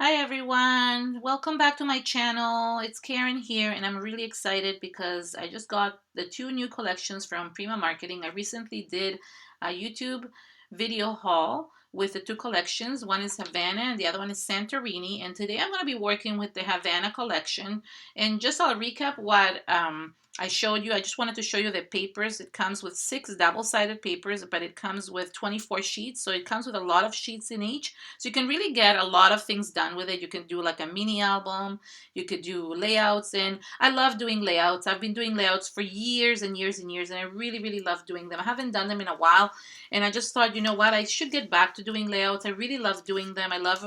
Hi everyone, welcome back to my channel. It's Karen here and I'm really excited because I just got the two new collections from Prima Marketing. I recently did a YouTube video haul with the two collections. One is Havana and the other one is Santorini, and today I'm going to be working with the Havana collection. And just I'll recap what I showed you. I just wanted to show you the papers. It comes with 6 double-sided papers, but it comes with 24 sheets, so it comes with a lot of sheets in each. So you can really get a lot of things done with it. You can do like a mini album. You could do layouts. And I love doing layouts. I've been doing layouts for years and years and years. And I really, really love doing them. I haven't done them in a while. And I just thought, you know what? I should get back to doing layouts. I really love doing them. I love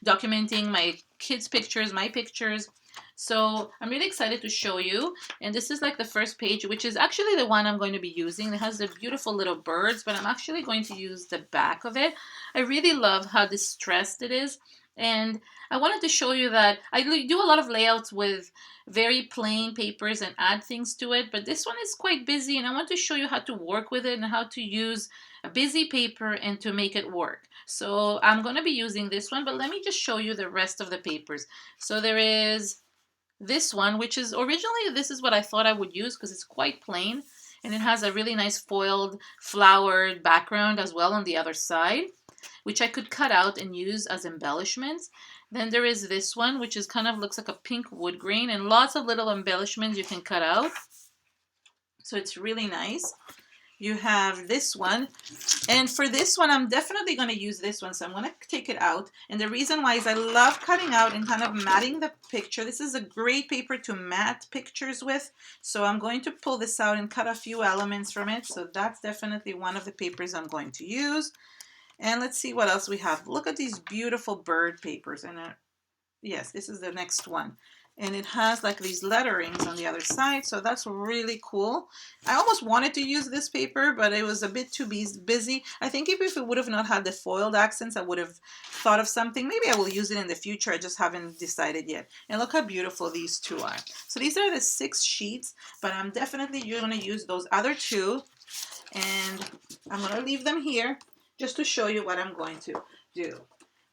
documenting my kids' pictures, my pictures. So I'm really excited to show you. And this is like the first page, which is actually the one I'm going to be using. It has the beautiful little birds, but I'm actually going to use the back of it. I really love how distressed it is. And I wanted to show you that I do a lot of layouts with very plain papers and add things to it, but this one is quite busy and I want to show you how to work with it and how to use a busy paper and to make it work. So I'm going to be using this one, but let me just show you the rest of the papers. So there is this one, which is originally, this is what I thought I would use because it's quite plain and it has a really nice foiled flowered background as well on the other side, which I could cut out and use as embellishments. Then there is this one, which is kind of looks like a pink wood grain and lots of little embellishments you can cut out. So it's really nice. You have this one, and for this one I'm definitely going to use this one, so I'm going to take it out. And the reason why is I love cutting out and kind of matting the picture. This is a great paper to mat pictures with, so I'm going to pull this out and cut a few elements from it. So that's definitely one of the papers I'm going to use. And let's see what else we have. Look at these beautiful bird papers. And yes, this is the next one. And it has like these letterings on the other side, so that's really cool. I almost wanted to use this paper, but it was a bit too busy. I think if it would have not had the foiled accents, I would have thought of something. Maybe I will use it in the future. I just haven't decided yet. And look how beautiful these two are. So these are the 6 sheets, but I'm definitely going to use those other 2. And I'm going to leave them here just to show you what I'm going to do.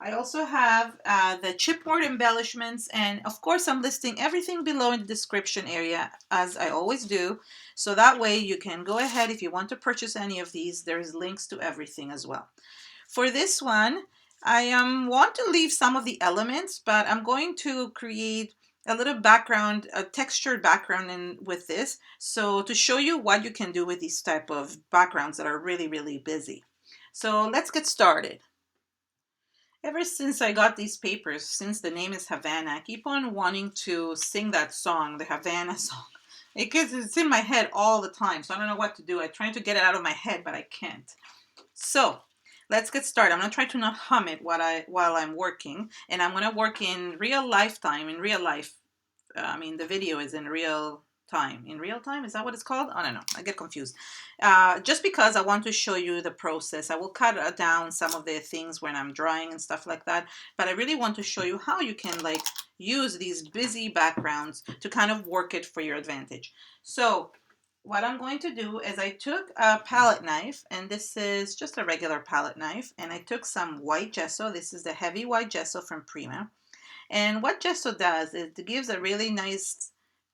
I also have the chipboard embellishments, and of course I'm listing everything below in the description area as I always do, so that way you can go ahead if you want to purchase any of these. There's links to everything as well. For this one, I want to leave some of the elements, but I'm going to create a little background, a textured background with this, so to show you what you can do with these type of backgrounds that are really, really busy. So let's get started. Ever since I got these papers, since the name is Havana, I keep on wanting to sing that song, the Havana song. It's in my head all the time, so I don't know what to do. I'm trying to get it out of my head, but I can't. So let's get started. I'm going to try to not hum it while I'm working, and I'm going to work in real lifetime, in real life. I mean, the video is in real time. In real time? Is that what it's called? I don't know. I get confused. Just because I want to show you the process. I will cut down some of the things when I'm drawing and stuff like that. But I really want to show you how you can like use these busy backgrounds to kind of work it for your advantage. So what I'm going to do is I took a palette knife, and this is just a regular palette knife, and I took some white gesso. This is the heavy white gesso from Prima. And what gesso does is it gives a really nice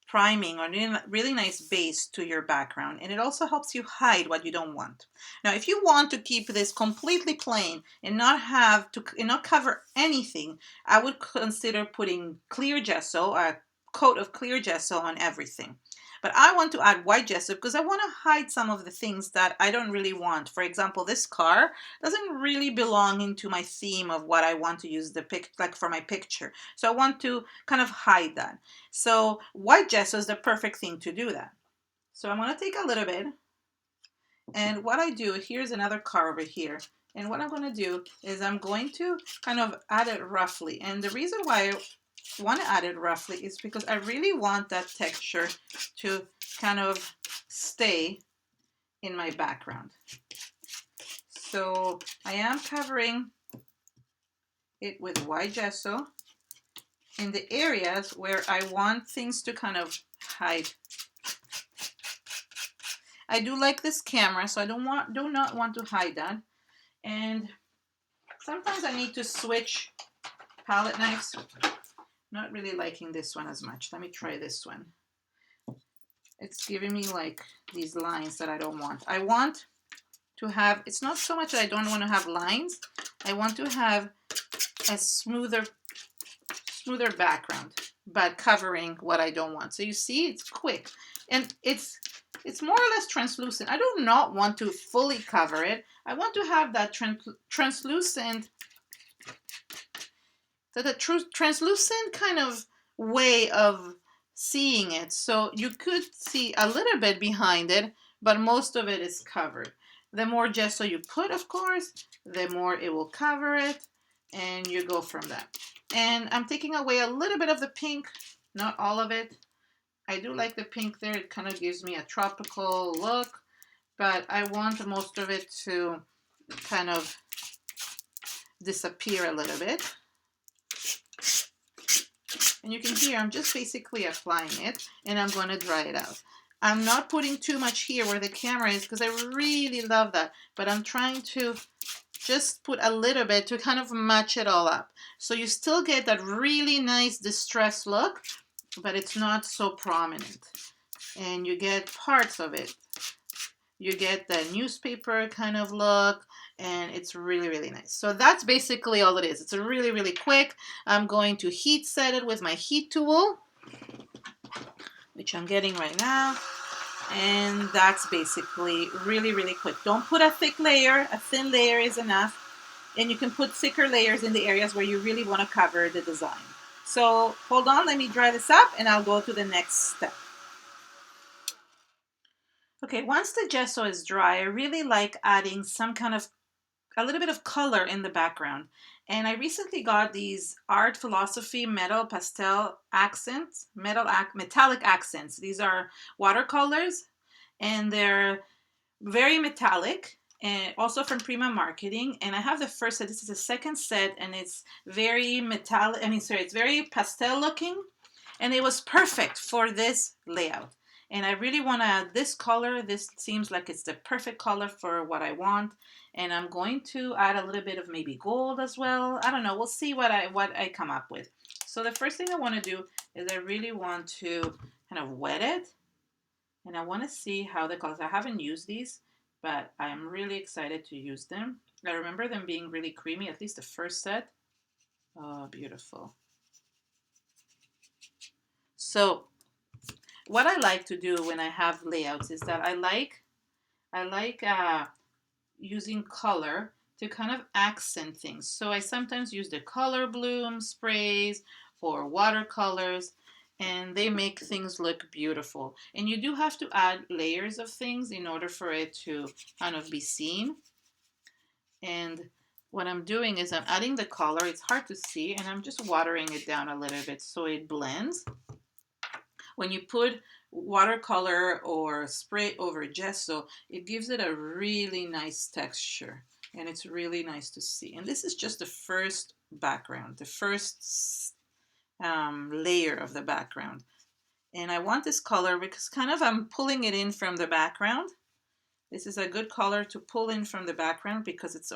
priming or really nice base to your background, and it also helps you hide what you don't want. Now, if you want to keep this completely plain and not cover anything, I would consider putting clear gesso, a coat of clear gesso on everything. But I want to add white gesso because I want to hide some of the things that I don't really want. For example, this car doesn't really belong into my theme of what I want to use like for my picture. So I want to kind of hide that. So white gesso is the perfect thing to do that. So I'm going to take a little bit, and what I do, here's another car over here. And what I'm going to do is I'm going to kind of add it roughly. And the reason why I want to add it roughly is because I really want that texture to kind of stay in my background. So I am covering it with white gesso in the areas where I want things to kind of hide. I do like this camera, so I do not want to hide that. And sometimes I need to switch palette knives. Not really liking this one as much. Let me try this one. It's giving me like these lines that I don't want. I want to have, it's not so much that I don't want to have lines. I want to have a smoother background, but covering what I don't want. So you see, it's quick. And it's more or less translucent. I do not want to fully cover it. I want to have that translucent kind of way of seeing it. So you could see a little bit behind it, but most of it is covered. The more gesso you put, of course, the more it will cover it, and you go from that. And I'm taking away a little bit of the pink, not all of it. I do like the pink there. It kind of gives me a tropical look, but I want most of it to kind of disappear a little bit. And you can hear I'm just basically applying it, and I'm going to dry it out. I'm not putting too much here where the camera is because I really love that, but I'm trying to just put a little bit to kind of match it all up. So you still get that really nice distressed look, but it's not so prominent. And you get parts of it. You get the newspaper kind of look, and it's really, really nice. So that's basically all it is. It's a really, really quick. I'm going to heat set it with my heat tool, which I'm getting right now. And that's basically really, really quick. Don't put a thick layer. A thin layer is enough. And you can put thicker layers in the areas where you really want to cover the design. So hold on, let me dry this up and I'll go to the next step. Okay, once the gesso is dry, I really like adding a little bit of color in the background. And I recently got these Art Philosophy metal pastel accents, metallic accents. These are watercolors, and they're very metallic, and also from Prima Marketing. And I have the first set. This is the second set, and it's very metallic. It's very pastel looking, and it was perfect for this layout. And I really want to add this color. This seems like it's the perfect color for what I want. And I'm going to add a little bit of maybe gold as well. I don't know. We'll see what I come up with. So the first thing I want to do is I really want to kind of wet it. And I want to see how the colors. I haven't used these, but I'm really excited to use them. I remember them being really creamy, at least the first set. Oh, beautiful. So what I like to do when I have layouts is that I like using color to kind of accent things. So I sometimes use the color bloom sprays or watercolors, and they make things look beautiful. And you do have to add layers of things in order for it to kind of be seen. And what I'm doing is I'm adding the color. It's hard to see, and I'm just watering it down a little bit so it blends. When you put watercolor or spray over gesso, it gives it a really nice texture, and it's really nice to see. And this is just the first background, the first layer of the background. And I want this color because kind of I'm pulling it in from the background. This is a good color to pull in from the background because it's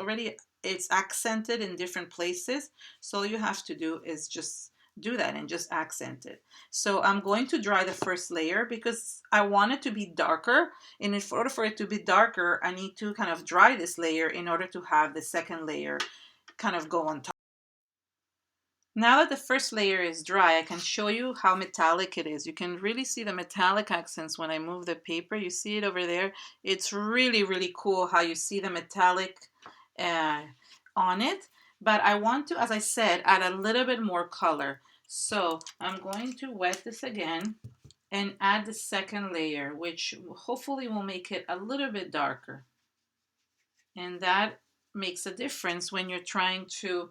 accented in different places. So all you have to do is just do that and just accent it. So I'm going to dry the first layer because I want it to be darker, and in order for it to be darker I need to kind of dry this layer in order to have the second layer kind of go on top. Now that the first layer is dry, I can show you how metallic it is. You can really see the metallic accents when I move the paper. You see it over there. It's really, really cool how you see the metallic on it. But I want to, as I said, add a little bit more color. So I'm going to wet this again and add the second layer, which hopefully will make it a little bit darker. And that makes a difference when you're trying to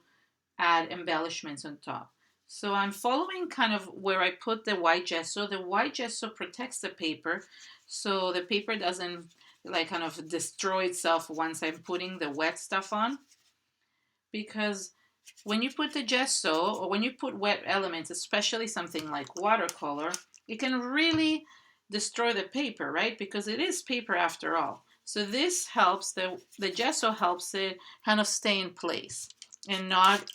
add embellishments on top. So I'm following kind of where I put the white gesso. The white gesso protects the paper, so the paper doesn't like kind of destroy itself once I'm putting the wet stuff on. Because when you put the gesso or when you put wet elements, especially something like watercolor, it can really destroy the paper, right? Because it is paper after all. So this helps, the gesso helps it kind of stay in place and not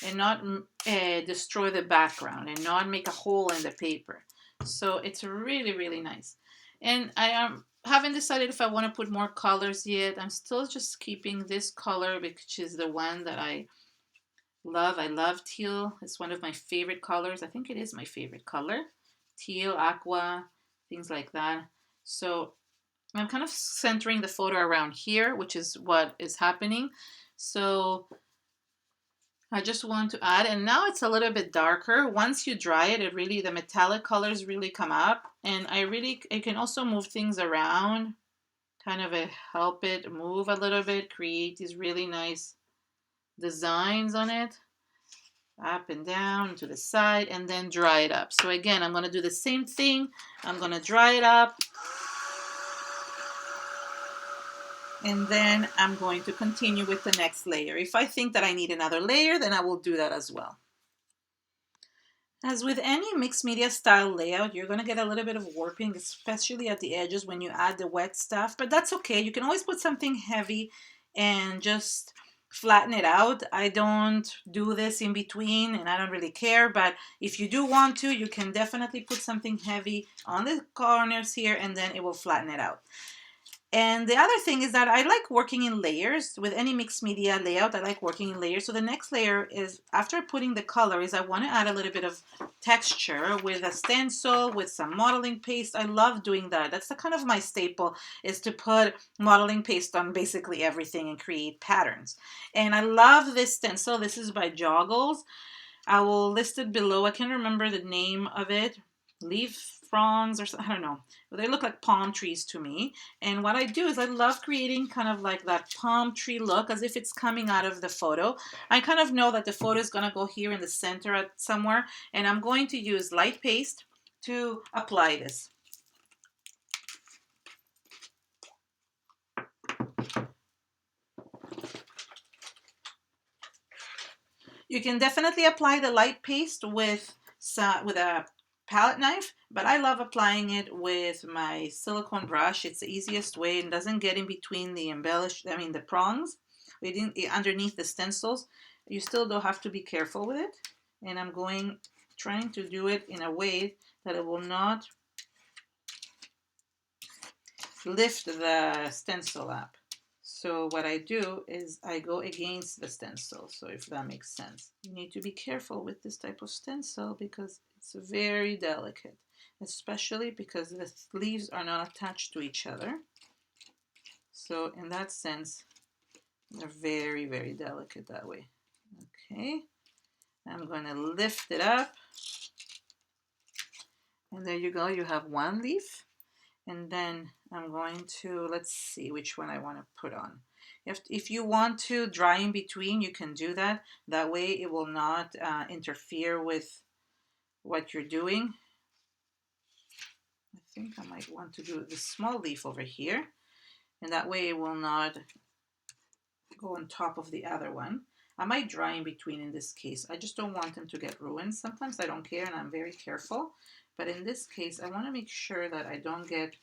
and not destroy the background and not make a hole in the paper. So it's really, really nice. And I haven't decided if I want to put more colors yet. I'm still just keeping this color, which is the one that I love. I love teal. It's one of my favorite colors. I think it is my favorite color. Teal, aqua, things like that. So I'm kind of centering the photo around here, which is what is happening. So I just want to add, and now it's a little bit darker. Once you dry it, the metallic colors really come up. And I can also move things around, kind of help it move a little bit, create these really nice designs on it, up and down to the side, and then dry it up. So again, I'm going to do the same thing. I'm going to dry it up, and then I'm going to continue with the next layer. If I think that I need another layer, then I will do that as well. As with any mixed media style layout, you're going to get a little bit of warping, especially at the edges when you add the wet stuff, but that's okay. You can always put something heavy and just flatten it out. I don't do this in between and I don't really care, but if you do want to, you can definitely put something heavy on the corners here and then it will flatten it out. And the other thing is that I like working in layers. With any mixed media layout, I like working in layers. So the next layer is, after putting the color, is I want to add a little bit of texture with a stencil, with some modeling paste. I love doing that. That's the kind of my staple, is to put modeling paste on basically everything and create patterns. And I love this stencil. This is by Joggles. I will list it below. I can't remember the name of it. Leaf fronds or something, I don't know. But they look like palm trees to me. And what I do is I love creating kind of like that palm tree look as if it's coming out of the photo. I kind of know that the photo is going to go here in the center at somewhere. And I'm going to use light paste to apply this. You can definitely apply the light paste with a palette knife, but I love applying it with my silicone brush. It's the easiest way and doesn't get in between the the prongs, underneath the stencils. You still do have to be careful with it. And I'm trying to do it in a way that it will not lift the stencil up. So what I do is I go against the stencil. So if that makes sense, you need to be careful with this type of stencil because it's very delicate, especially because the leaves are not attached to each other. So in that sense, they're very, very delicate that way. Okay, I'm going to lift it up. And there you go, you have one leaf. And then I'm going to, let's see which one I want to put on. If you want to dry in between, you can do that. That way it will not interfere with what you're doing. I think I might want to do the small leaf over here. And that way it will not go on top of the other one. I might dry in between in this case. I just don't want them to get ruined. Sometimes I don't care and I'm very careful. But in this case, I want to make sure that I don't get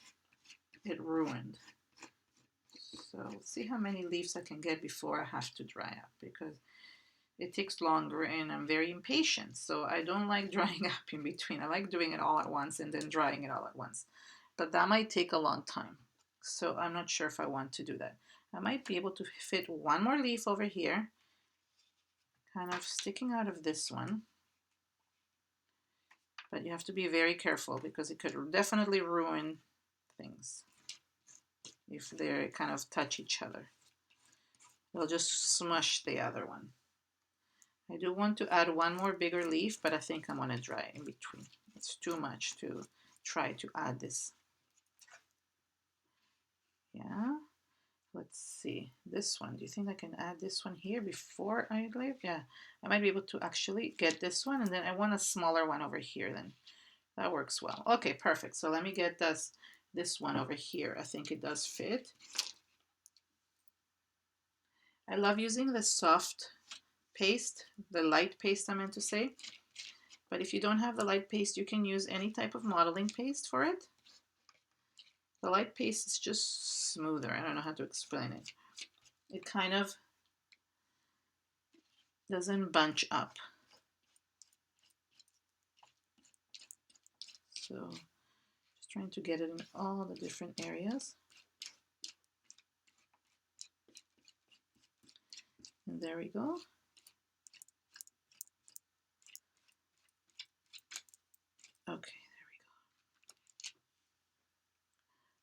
it ruined. So see how many leaves I can get before I have to dry up, because it takes longer and I'm very impatient. So I don't like drying up in between. I like doing it all at once and then drying it all at once. But that might take a long time. So I'm not sure if I want to do that. I might be able to fit one more leaf over here, kind of sticking out of this one. But you have to be very careful because it could definitely ruin things if they kind of touch each other. They'll just smush the other one. I do want to add one more bigger leaf, but I think I'm going to dry in between. It's too much to try to add this. Yeah, let's see. This one, do you think I can add this one here before I leave? Yeah, I might be able to actually get this one, and then I want a smaller one over here then. That works well. Okay, perfect. So let me get this one over here. I think it does fit. I love using the soft paste, the light paste I meant to say. But if you don't have the light paste, you can use any type of modeling paste for it. The light paste is just smoother. I don't know how to explain it. It kind of doesn't bunch up. So just trying to get it in all the different areas. And there we go. Okay, there we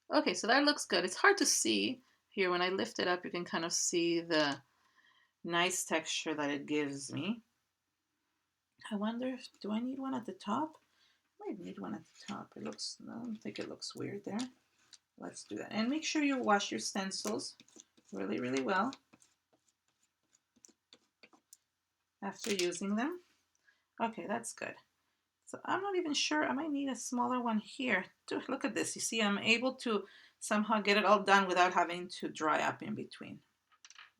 go. Okay, so that looks good. It's hard to see here. When I lift it up, you can kind of see the nice texture that it gives me. I wonder, do I need one at the top? I might need one at the top. It looks, I don't think it looks weird there. Let's do that. And make sure you wash your stencils really, really well after using them. Okay, that's good. So I'm not even sure, I might need a smaller one here. Look at this, you see I'm able to somehow get it all done without having to dry up in between.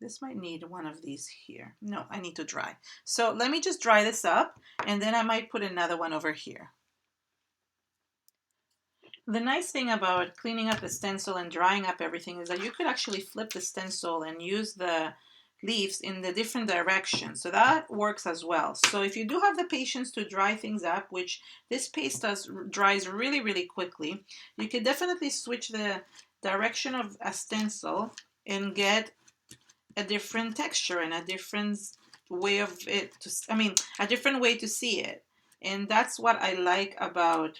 This might need one of these here. No, I need to dry. So let me just dry this up and then I might put another one over here. The nice thing about cleaning up the stencil and drying up everything is that you could actually flip the stencil and use the leaves in the different directions. So that works as well. So if you do have the patience to dry things up, which this paste dries really, really quickly, you could definitely switch the direction of a stencil and get a different texture and a different way of it to, a different way to see it. And that's what I like about,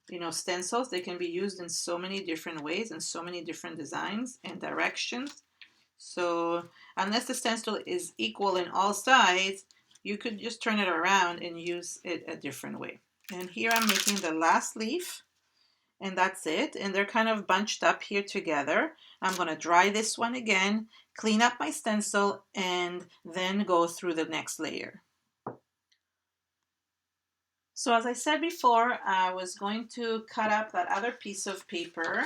you know, stencils. They can be used in so many different ways and so many different designs and directions. So unless the stencil is equal in all sides, you could just turn it around and use it a different way. And here I'm making the last leaf, and that's it. And they're kind of bunched up here together. I'm going to dry this one again, clean up my stencil, and then go through the next layer. So as I said before, I was going to cut up that other piece of paper,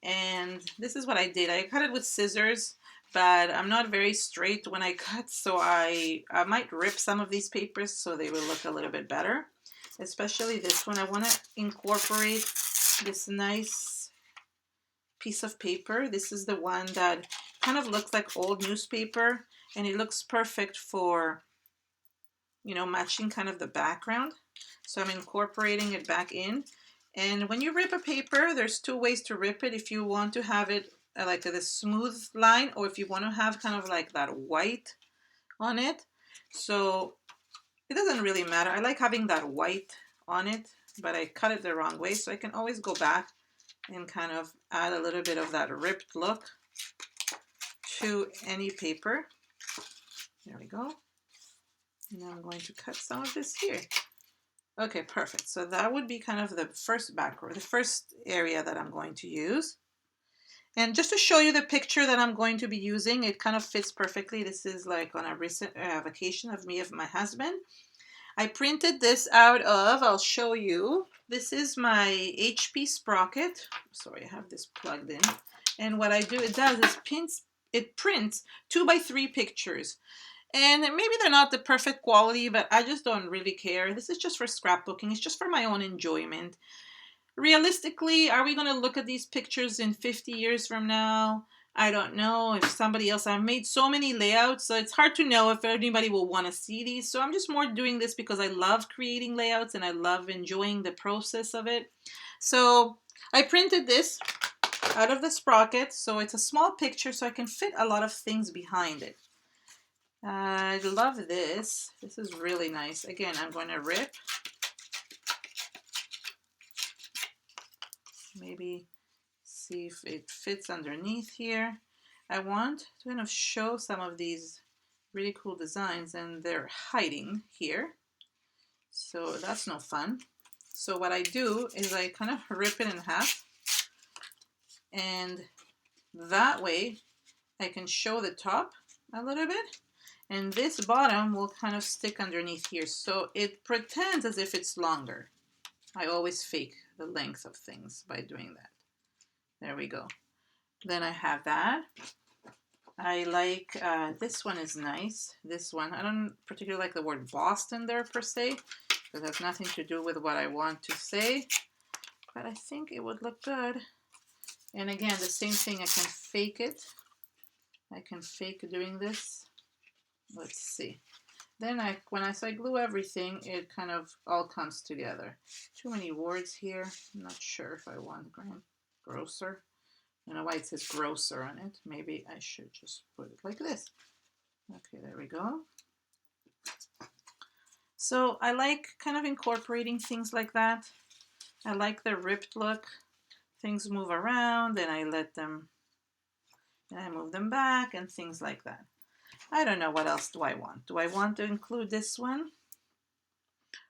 and this is what I did. I cut it with scissors, but I'm not very straight when I cut, so I might rip some of these papers so they will look a little bit better, especially this one. I want to incorporate this nice piece of paper. This is the one that kind of looks like old newspaper, and it looks perfect for, you know, matching kind of the background. So I'm incorporating it back in. And when you rip a paper, there's two ways to rip it. If you want to have it like a smooth line, or if you want to have kind of like that white on it. So it doesn't really matter. I like having that white on it, but I cut it the wrong way. So I can always go back and kind of add a little bit of that ripped look to any paper. There we go. And now I'm going to cut some of this here. Okay, perfect. So that would be kind of the first background, the first area that I'm going to use. And just to show you the picture that I'm going to be using, it kind of fits perfectly. This is like on a recent vacation of me and my husband. I printed this out of, I'll show you. This is my HP sprocket. Sorry, I have this plugged in. And what I do, it does is it prints 2x3 pictures. And maybe they're not the perfect quality, but I just don't really care. This is just for scrapbooking. It's just for my own enjoyment. Realistically, are we going to look at these pictures in 50 years from now? I don't know. If somebody else, I've made so many layouts, so it's hard to know if anybody will want to see these. So I'm just more doing this because I love creating layouts and I love enjoying the process of it. So I printed this out of the sprocket. So it's a small picture, so I can fit a lot of things behind it. I love this. This is really nice. Again, I'm going to rip. Maybe see if it fits underneath here. I want to kind of show some of these really cool designs, and they're hiding here. So that's no fun. So what I do is I kind of rip it in half, and that way I can show the top a little bit. And this bottom will kind of stick underneath here. So it pretends as if it's longer. I always fake the length of things by doing that. There we go. Then I have that. I like, this one is nice. This one, I don't particularly like the word Boston there per se, because it has nothing to do with what I want to say. But I think it would look good. And again, the same thing, I can fake it. I can fake doing this. Let's see. Then when I say glue everything, it kind of all comes together. Too many words here. I'm not sure if I want grosser. I don't know why it says grosser on it. Maybe I should just put it like this. Okay, there we go. So I like kind of incorporating things like that. I like the ripped look. Things move around, then I let them, and I move them back and things like that. I don't know, what else do I want? Do I want to include this one?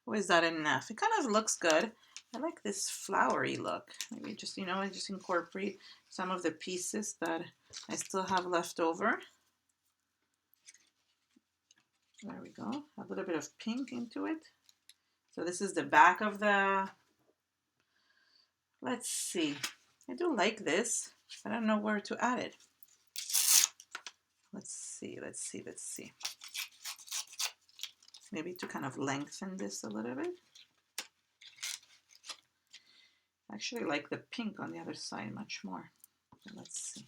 Or is that enough? It kind of looks good. I like this flowery look. Maybe just, I just incorporate some of the pieces that I still have left over. There we go. A little bit of pink into it. So this is the back of the, let's see. I do like this. I don't know where to add it. Let's see. Maybe to kind of lengthen this a little bit. I actually like the pink on the other side much more. So let's see.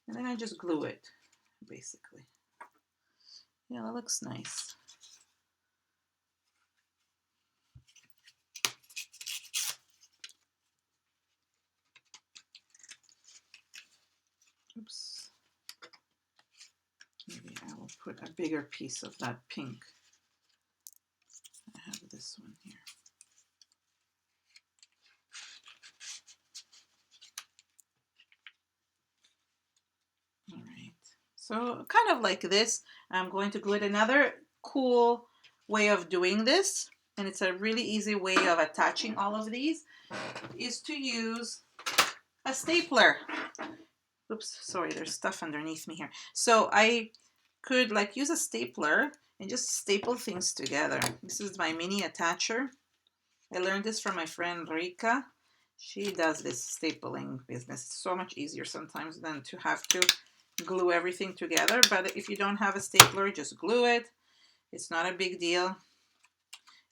And then I just glue it, basically. Yeah, that looks nice. Oops. Maybe I will put a bigger piece of that pink. I have this one here. All right. So kind of like this, I'm going to glue it. Another cool way of doing this, and it's a really easy way of attaching all of these, is to use a stapler. Oops, sorry, there's stuff underneath me here. So I could like use a stapler and just staple things together. This is my mini attacher. I learned this from my friend Rika. She does this stapling business. It's so much easier sometimes than to have to glue everything together. But if you don't have a stapler, just glue it. It's not a big deal.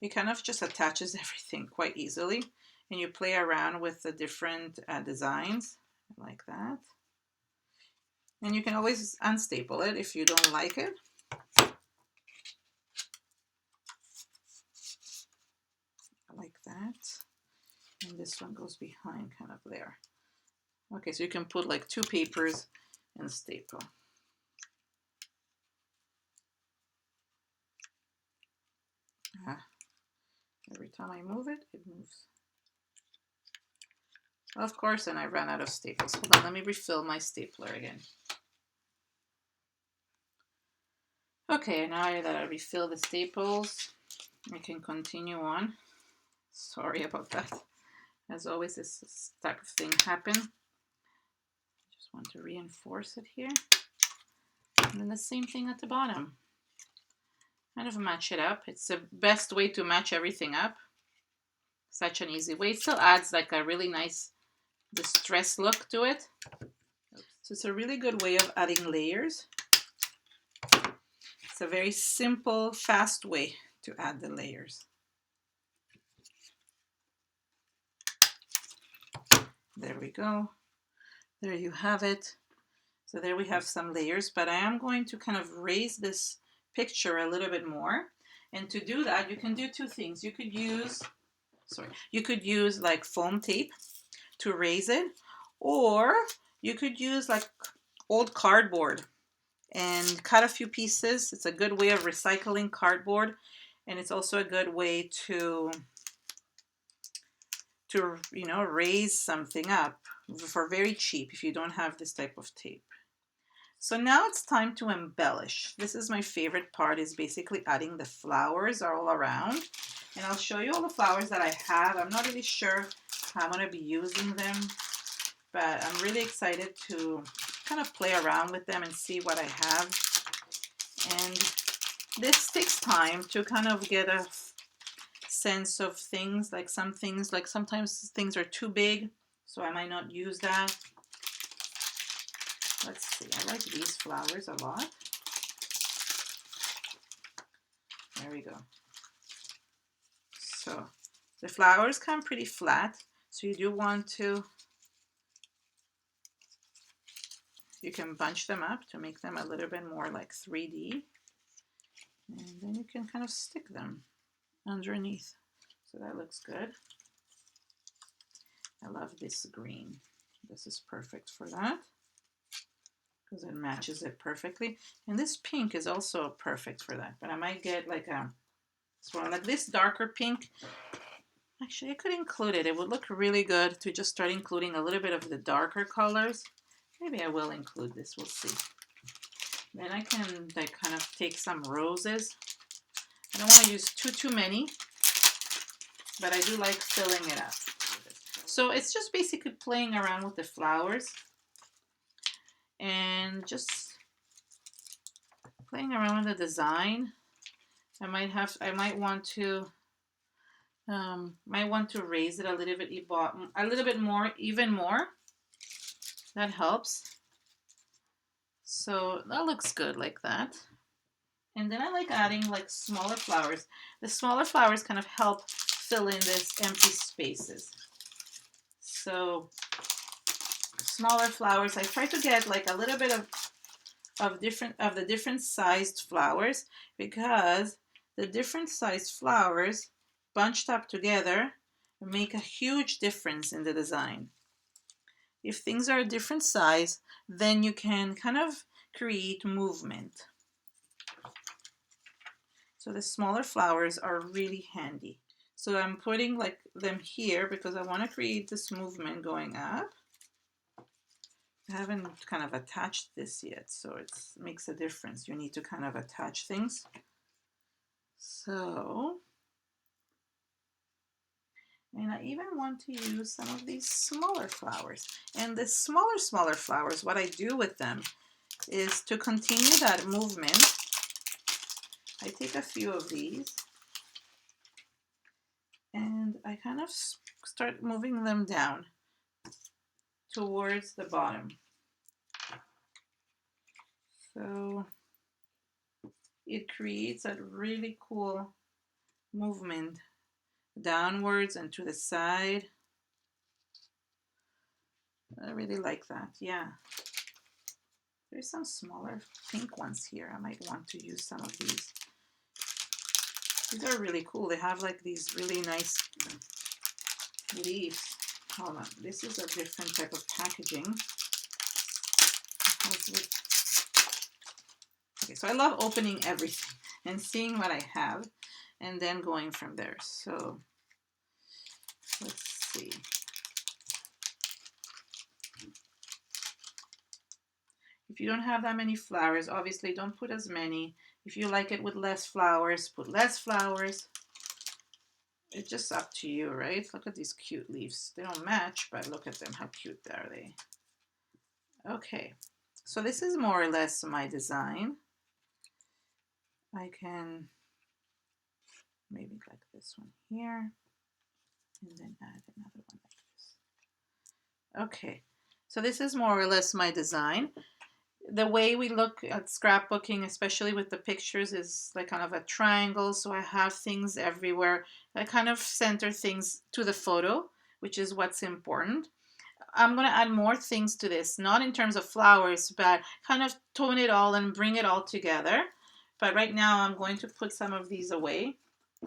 It kind of just attaches everything quite easily. And you play around with the different designs like that. And you can always unstaple it if you don't like it. Like that. And this one goes behind kind of there. Okay, so you can put like 2 papers and staple. Every time I move it, it moves. Of course, and I ran out of staples. Hold on, let me refill my stapler again. Okay, now that I refill the staples, I can continue on. Sorry about that. As always, this type of thing happens. Just want to reinforce it here. And then the same thing at the bottom. Kind of match it up. It's the best way to match everything up. Such an easy way. It still adds like a really nice distressed look to it. So it's a really good way of adding layers. It's a very simple, fast way to add the layers. There we go. There you have it. So there we have some layers, but I am going to kind of raise this picture a little bit more. And to do that, you can do 2 things. You could use like foam tape to raise it, or you could use like old cardboard and cut a few pieces. It's a good way of recycling cardboard, and it's also a good way to raise something up for very cheap if you don't have this type of tape. So now it's time to embellish. This is my favorite part, is basically adding the flowers all around. And I'll show you all the flowers that I have. I'm not really sure how I'm going to be using them, but I'm really excited to kind of play around with them and see what I have. And this takes time to kind of get a sense of things. Like sometimes things are too big, so I might not use that. Let's see, I like these flowers a lot. There we go. So the flowers come pretty flat, so you do want to You can bunch them up to make them a little bit more like 3D. And then you can kind of stick them underneath. So that looks good. I love this green. This is perfect for that because it matches it perfectly. And this pink is also perfect for that. But I might get like a, so like this darker pink. Actually, I could include it. It would look really good to just start including a little bit of the darker colors. Maybe I will include this. We'll see. Then I can like kind of take some roses. I don't want to use too many, but I do like filling it up. So it's just basically playing around with the flowers and just playing around with the design. I might want to raise it a little bit more, even more. That helps. So that looks good like that. And then I like adding like smaller flowers. The smaller flowers kind of help fill in this empty spaces. So smaller flowers, I try to get like a little bit of the different sized flowers, because the different sized flowers bunched up together make a huge difference in the design. If things are a different size, then you can kind of create movement. So the smaller flowers are really handy. So I'm putting like them here because I want to create this movement going up. I haven't kind of attached this yet, so it makes a difference. You need to kind of attach things. So, and I even want to use some of these smaller flowers. And the smaller flowers, what I do with them is to continue that movement. I take a few of these and I kind of start moving them down towards the bottom. So it creates a really cool movement downwards and to the side. I really like that. Yeah. There's some smaller pink ones here. I might want to use some of these. These are really cool. They have like these really nice leaves. Hold on. This is a different type of packaging. Okay, so I love opening everything and seeing what I have and then going from there. So let's see. If you don't have that many flowers, obviously don't put as many. If you like it with less flowers, put less flowers. It's just up to you, right? Look at these cute leaves. They don't match, but look at them. How cute are they? Okay, so this is more or less my design. I can maybe like this one here and then add another one like this. Okay, so this is more or less my design. The way we look at scrapbooking, especially with the pictures, is like kind of a triangle. So I have things everywhere. I kind of center things to the photo, which is what's important. I'm going to add more things to this, not in terms of flowers, but kind of tone it all and bring it all together. But right now I'm going to put some of these away.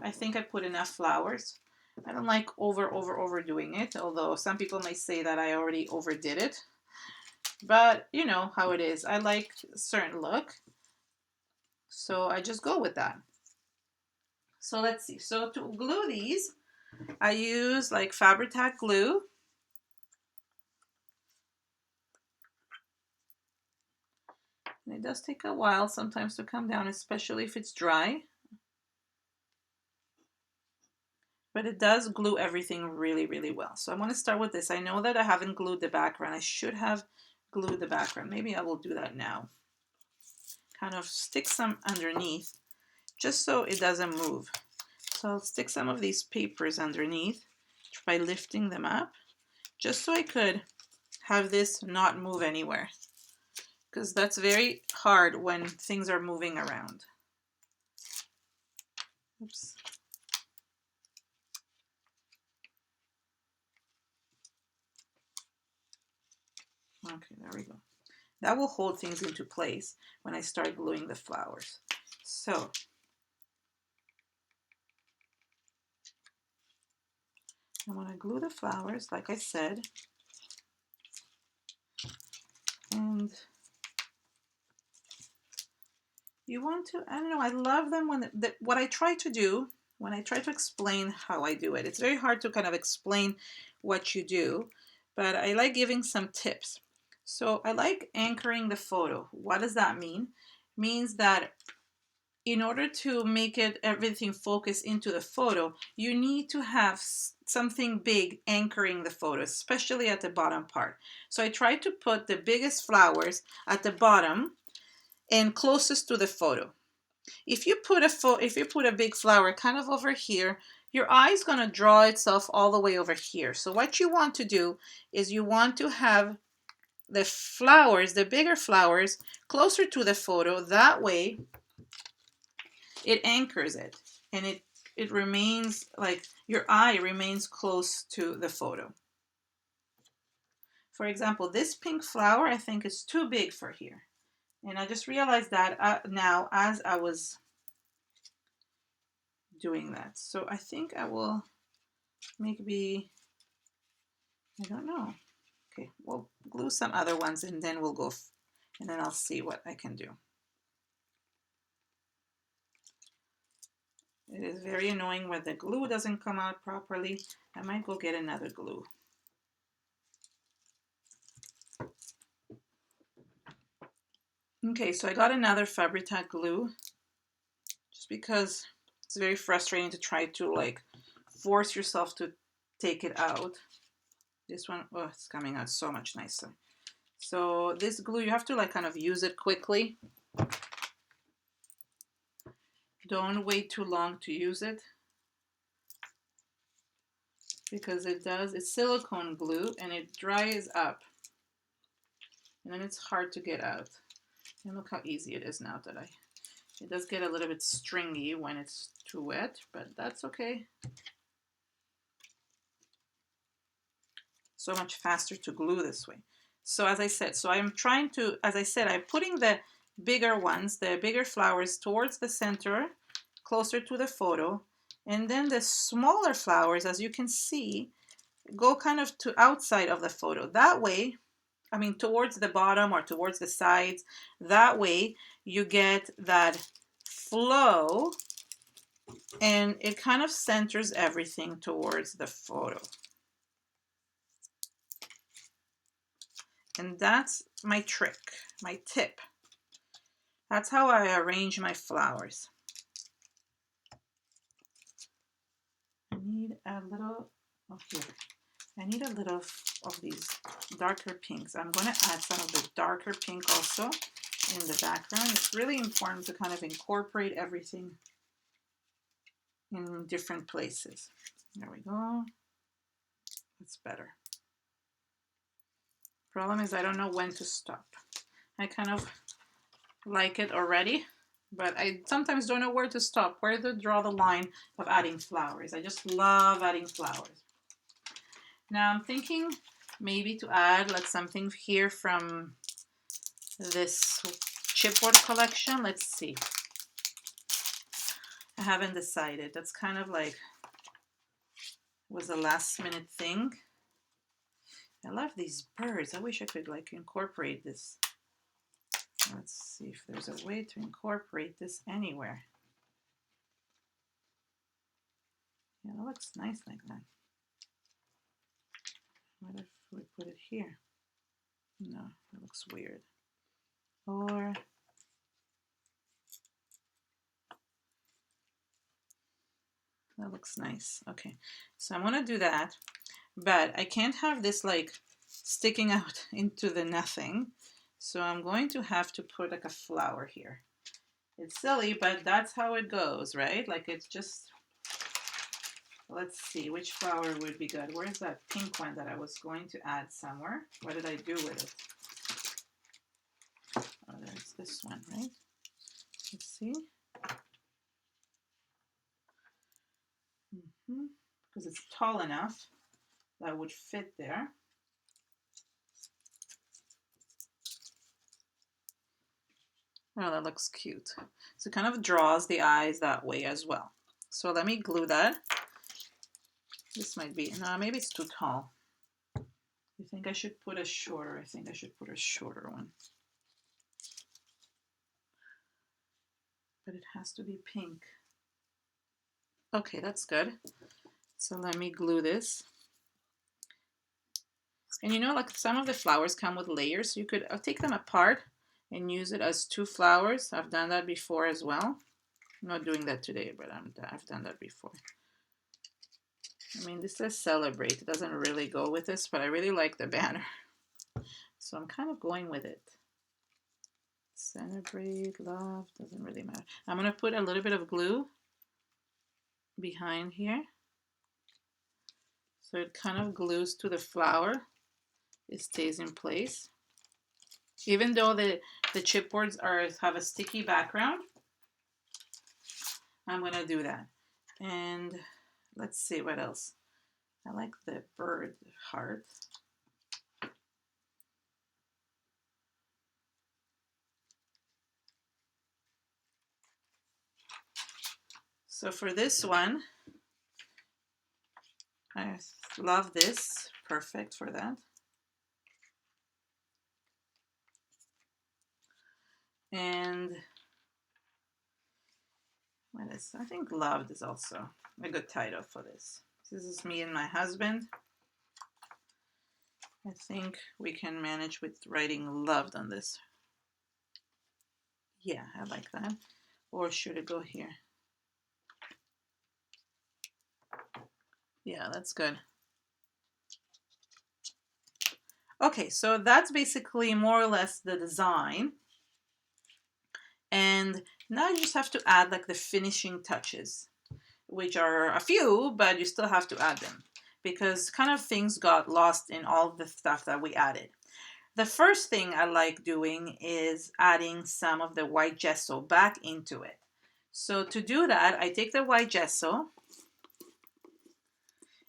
I think I put enough flowers. I don't like overdoing it, although some people may say that I already overdid it. But you know how it is. I like a certain look, so I just go with that. So let's see. So to glue these, I use like Fabri-Tac glue. And it does take a while sometimes to come down, especially if it's dry. But it does glue everything really, really well. So I'm going to start with this. I know that I haven't glued the background. I should have glued the background. Maybe I will do that now. Kind of stick some underneath just so it doesn't move. So I'll stick some of these papers underneath by lifting them up, just so I could have this not move anywhere, because that's very hard when things are moving around. Oops. Okay, there we go. That will hold things into place when I start gluing the flowers. So I'm going to glue the flowers, like I said, and you want to, I don't know, I love them when, what I try to do, when I try to explain how I do it, it's very hard to kind of explain what you do, but I like giving some tips. So I like anchoring the photo. What does that mean? It means that in order to make it everything focus into the photo, you need to have something big anchoring the photo, especially at the bottom part. So I try to put the biggest flowers at the bottom and closest to the photo. If you put a big flower kind of over here, your eye is going to draw itself all the way over here. So what you want to do is you want to have the flowers, the bigger flowers, closer to the photo. That way it anchors it, and it remains like your eye remains close to the photo. For example, this pink flower I think is too big for here, and I just realized that now as I was doing that. So I think I will maybe, I don't know. Okay, we'll glue some other ones and then we'll go and then I'll see what I can do. It is very annoying when the glue doesn't come out properly. I might go get another glue. Okay, so I got another Fabri-Tac glue just because it's very frustrating to try to like force yourself to take it out. This one, oh, it's coming out so much nicer. So this glue, you have to like kind of use it quickly. Don't wait too long to use it because it's silicone glue and it dries up and then it's hard to get out. And look how easy it is now that it does get a little bit stringy when it's too wet, but that's okay. So much faster to glue this way. So as I said, I'm putting the bigger ones, the bigger flowers towards the center, closer to the photo. And then the smaller flowers, as you can see, go kind of to outside of the photo. That way, I mean, towards the bottom or towards the sides. That way you get that flow and it kind of centers everything towards the photo. And that's my trick, my tip. That's how I arrange my flowers. I need a little of here. I need a little of these darker pinks. I'm going to add some of the darker pink also in the background. It's really important to kind of incorporate everything in different places. There we go. That's better. Problem is I don't know when to stop. I kind of like it already, but I sometimes don't know where to stop, where to draw the line of adding flowers. I just love adding flowers. Now I'm thinking maybe to add like something here from this chipboard collection. Let's see. I haven't decided. That's kind of like was a last minute thing. I love these birds. I wish I could like incorporate this. Let's see if there's a way to incorporate this anywhere. Yeah, it looks nice like that. What if we put it here? No, it looks weird. Or that looks nice. Okay, so I'm gonna do that, but I can't have this like sticking out into the nothing. So I'm going to have to put like a flower here. It's silly, but that's how it goes, right? Like it's just, let's see, which flower would be good? Where's that pink one that I was going to add somewhere? What did I do with it? Oh, there's this one, right? Let's see. Because it's tall enough that would fit there. Oh, that looks cute. So it kind of draws the eyes that way as well. So let me glue that. This might be, no, maybe it's too tall. I think I should put a shorter, I think I should put a shorter one. But it has to be pink. Okay, that's good. So let me glue this. And you know, like some of the flowers come with layers. You could take them apart and use it as two flowers. I've done that before as well. I'm not doing that today, but I've done that before. I mean, this says celebrate. It doesn't really go with this, but I really like the banner. So I'm kind of going with it. Celebrate, love, doesn't really matter. I'm going to put a little bit of glue behind here. So it kind of glues to the flower. It stays in place. Even though the chipboards have a sticky background, I'm going to do that. And let's see what else. I like the bird heart. So for this one, I love this. Perfect for that. And what is, I think loved is also a good title for this. This is me and my husband. I think we can manage with writing loved on this. Yeah, I like that. Or should it go here? Yeah, that's good. Okay, so that's basically more or less the design. And now you just have to add like the finishing touches, which are a few, but you still have to add them because kind of things got lost in all the stuff that we added. The first thing I like doing is adding some of the white gesso back into it. So to do that, I take the white gesso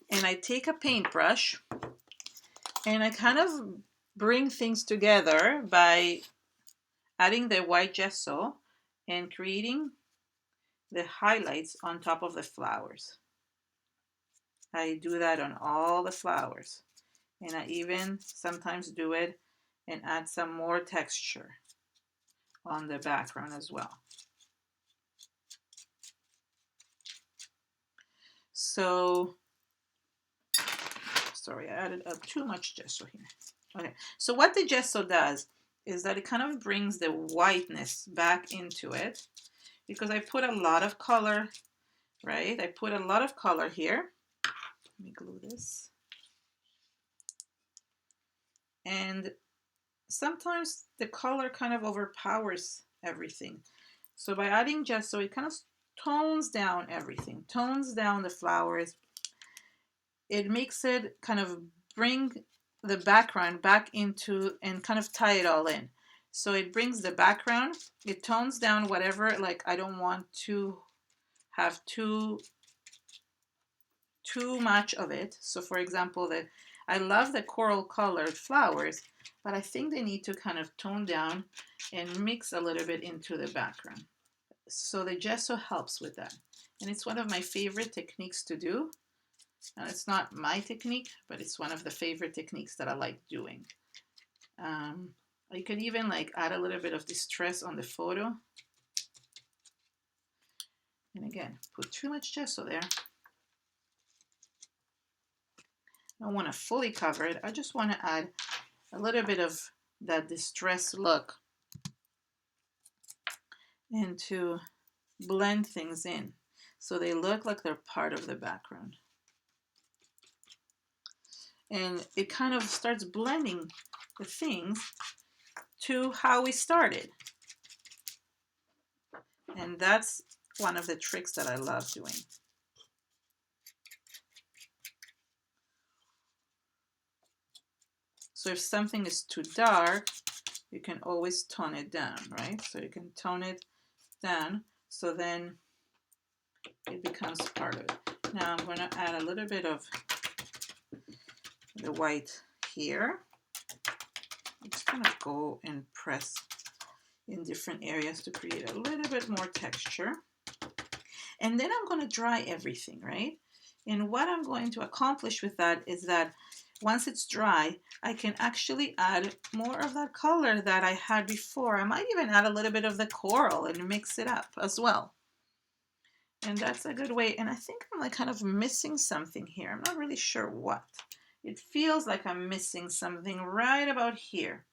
and I take a paintbrush and I kind of bring things together by adding the white gesso and creating the highlights on top of the flowers. I do that on all the flowers, and I even sometimes do it and add some more texture on the background as well. So, sorry, I added up too much gesso here. Okay, so what the gesso does is that it kind of brings the whiteness back into it because I put a lot of color, right? I put a lot of color here. Let me glue this. And sometimes the color kind of overpowers everything. So by adding gesso, it kind of tones down everything, tones down the flowers. It makes it kind of bring the background back into and kind of tie it all in. So it brings the background, it tones down whatever, like I don't want to have too much of it. So for example, I love the coral colored flowers, but I think they need to kind of tone down and mix a little bit into the background. So the gesso helps with that. And it's one of my favorite techniques to do. And it's not my technique, but it's one of the favorite techniques that I like doing. You could even like add a little bit of distress on the photo. And again, put too much gesso there. I don't want to fully cover it. I just want to add a little bit of that distress look and to blend things in so they look like they're part of the background. And it kind of starts blending the things to how we started. And that's one of the tricks that I love doing. So if something is too dark, you can always tone it down, right? So you can tone it down so then it becomes part of it. Now I'm going to add a little bit of the white here. I'm just going to go and press in different areas to create a little bit more texture. And then I'm going to dry everything, right? And what I'm going to accomplish with that is that once it's dry, I can actually add more of that color that I had before. I might even add a little bit of the coral and mix it up as well. And that's a good way. And I think I'm like kind of missing something here. I'm not really sure what. It feels like I'm missing something right about here.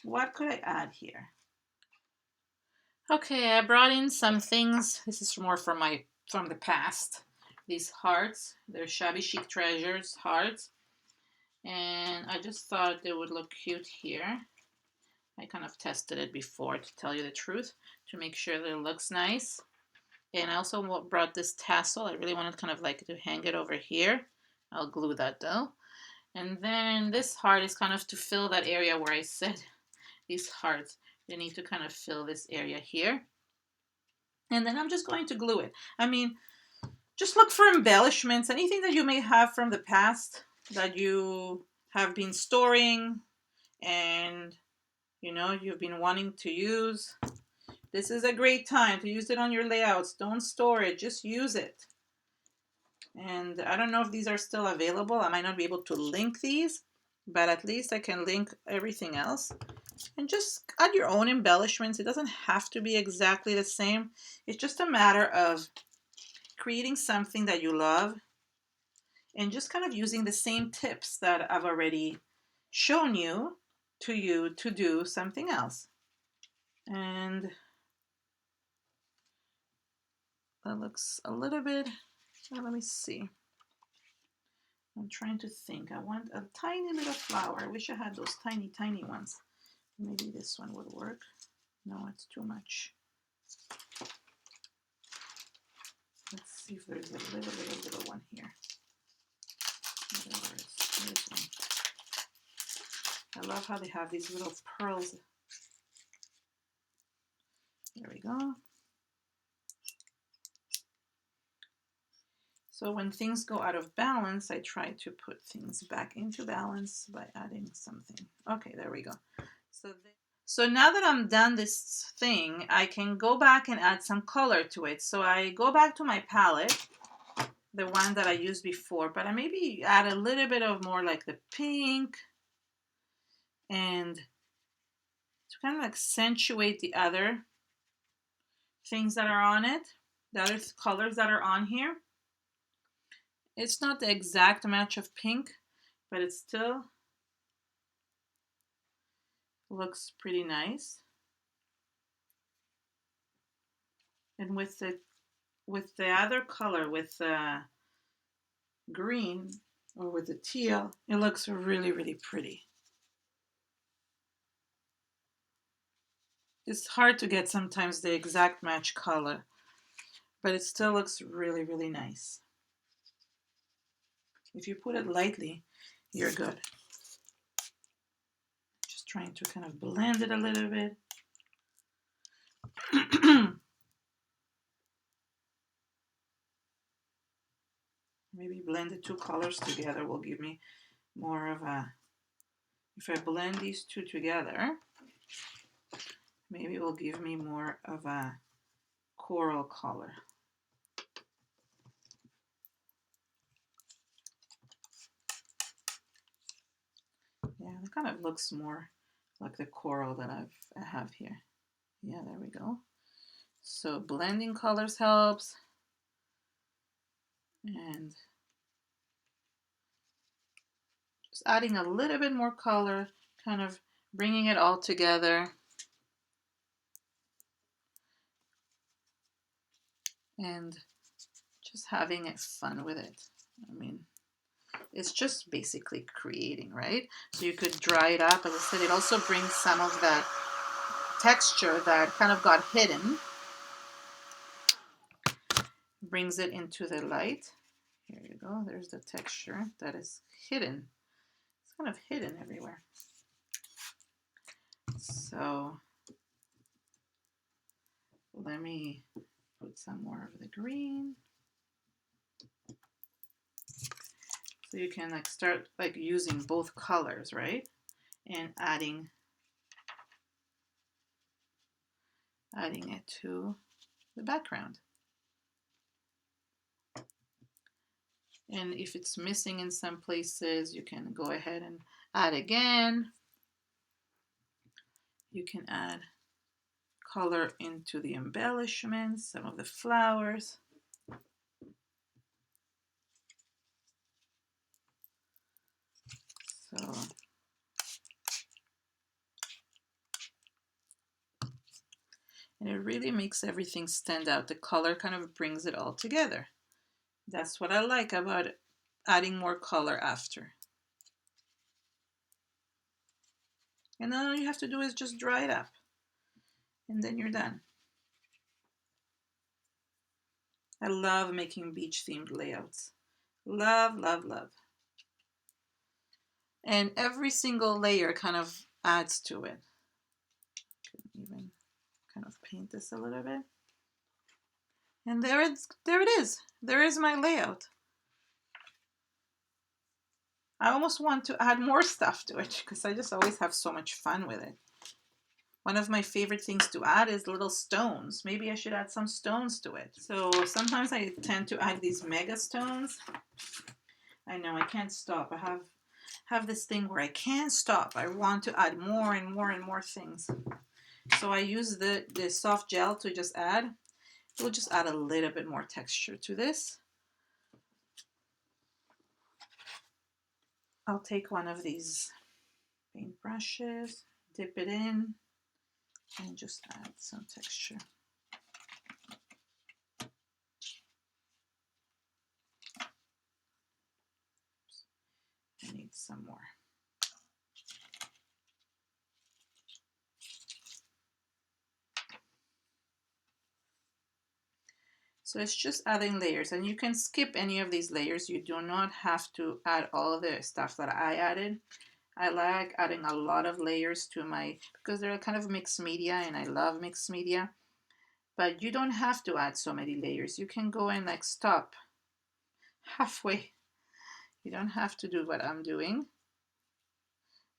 What could I add here? Okay, I brought in some things. This is more from the past. These hearts, they're shabby chic treasures hearts. And I just thought they would look cute here. I kind of tested it before, to tell you the truth, to make sure that it looks nice. And I also brought this tassel. I really wanted kind of like to hang it over here. I'll glue that though. And then this heart is kind of to fill that area where I said these hearts. They need to kind of fill this area here. And then I'm just going to glue it. I mean, just look for embellishments, anything that you may have from the past that you have been storing and you've been wanting to use. This is a great time to use it on your layouts. Don't store it, just use it. And I don't know if these are still available. I might not be able to link these, but at least I can link everything else. And just add your own embellishments. It doesn't have to be exactly the same. It's just a matter of creating something that you love and just kind of using the same tips that I've already shown you to do something else. And that looks a little bit, let me see. I'm trying to think. I want a tiny little flower. I wish I had those tiny, tiny ones. Maybe this one would work. No, it's too much. Let's see if there's a little one here. There's one. I love how they have these little pearls. There we go. So when things go out of balance, I try to put things back into balance by adding something. Okay, there we go. So now that I'm done this thing, I can go back and add some color to it. So I go back to my palette, the one that I used before, but I maybe add a little bit of more like the pink and to kind of accentuate the other things that are on it, the other colors that are on here. It's not the exact match of pink, but it still looks pretty nice. And with the other color, with the green or with the teal, it looks really, really pretty. It's hard to get sometimes the exact match color, but it still looks really, really nice. If you put it lightly, you're good. Just trying to kind of blend it a little bit. Maybe blend the two colors together will give me more of a, if I blend these two together, maybe it will give me more of a coral color. Yeah, it kind of looks more like the coral that I have here. Yeah, there we go. So blending colors helps. And just adding a little bit more color, kind of bringing it all together. And just having it fun with it. I mean, it's just basically creating, right? So you could dry it up. As I said, it also brings some of that texture that kind of got hidden. Brings it into the light. Here you go. There's the texture that is hidden. It's kind of hidden everywhere. So let me put some more of the green. So you can like start like using both colors, right? And adding adding it to the background. And if it's missing in some places, you can go ahead and add again. You can add color into the embellishments, some of the flowers. So and it really makes everything stand out. The color kind of brings it all together. That's what I like about adding more color after. And then all you have to do is just dry it up. And then you're done. I love making beach themed layouts. Love, love, love. And every single layer kind of adds to it. Even kind of paint this a little bit. And there it is. There is my layout. I almost want to add more stuff to it because I just always have so much fun with it. One of my favorite things to add is little stones. Maybe I should add some stones to it. So sometimes I tend to add these mega stones. I know I can't stop. I have this thing where I can't stop. I want to add more and more and more things. So I use the soft gel to just add. We'll just add a little bit more texture to this. I'll take one of these paint brushes, dip it in, and just add some texture. I need some more. So it's just adding layers, and you can skip any of these layers. You do not have to add all of the stuff that I added. I like adding a lot of layers to my, because they're kind of mixed media and I love mixed media. But you don't have to add so many layers. You can go and like stop halfway. You don't have to do what I'm doing.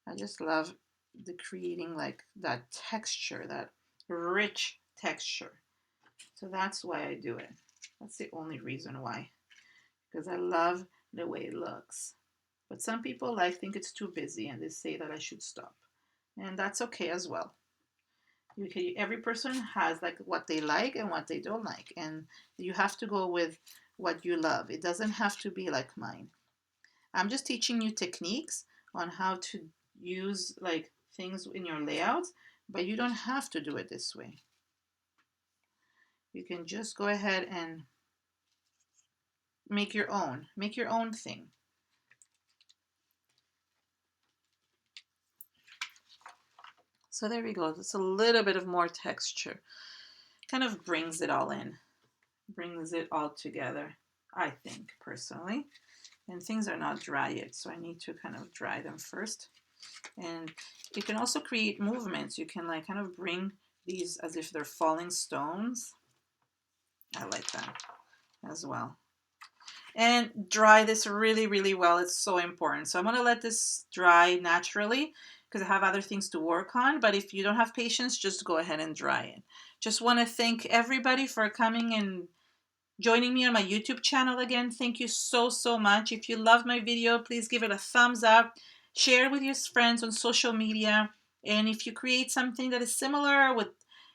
I just love the creating like that texture, that rich texture. So that's why I do it. That's the only reason why. Because I love the way it looks. But some people I think it's too busy and they say that I should stop. And that's okay as well. Every person has like what they like and what they don't like. And you have to go with what you love. It doesn't have to be like mine. I'm just teaching you techniques on how to use like things in your layouts, but you don't have to do it this way. You can just go ahead and make your own thing. So there we go. Just a little bit of more texture. Kind of brings it all in, brings it all together, I think, personally. And things are not dry yet, so I need to kind of dry them first. And you can also create movements. You can like kind of bring these as if they're falling stones. I like that as well. And dry this really, really well. It's so important. So I'm going to let this dry naturally because I have other things to work on. But if you don't have patience, just go ahead and dry it. Just want to thank everybody for coming and joining me on my YouTube channel again. Thank you so, so much. If you loved my video, please give it a thumbs up. Share it with your friends on social media. And if you create something that is similar with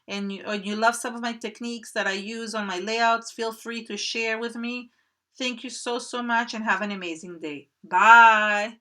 and you love some of my techniques that I use on my layouts, feel free to share with me. Thank you so, so much and have an amazing day. Bye.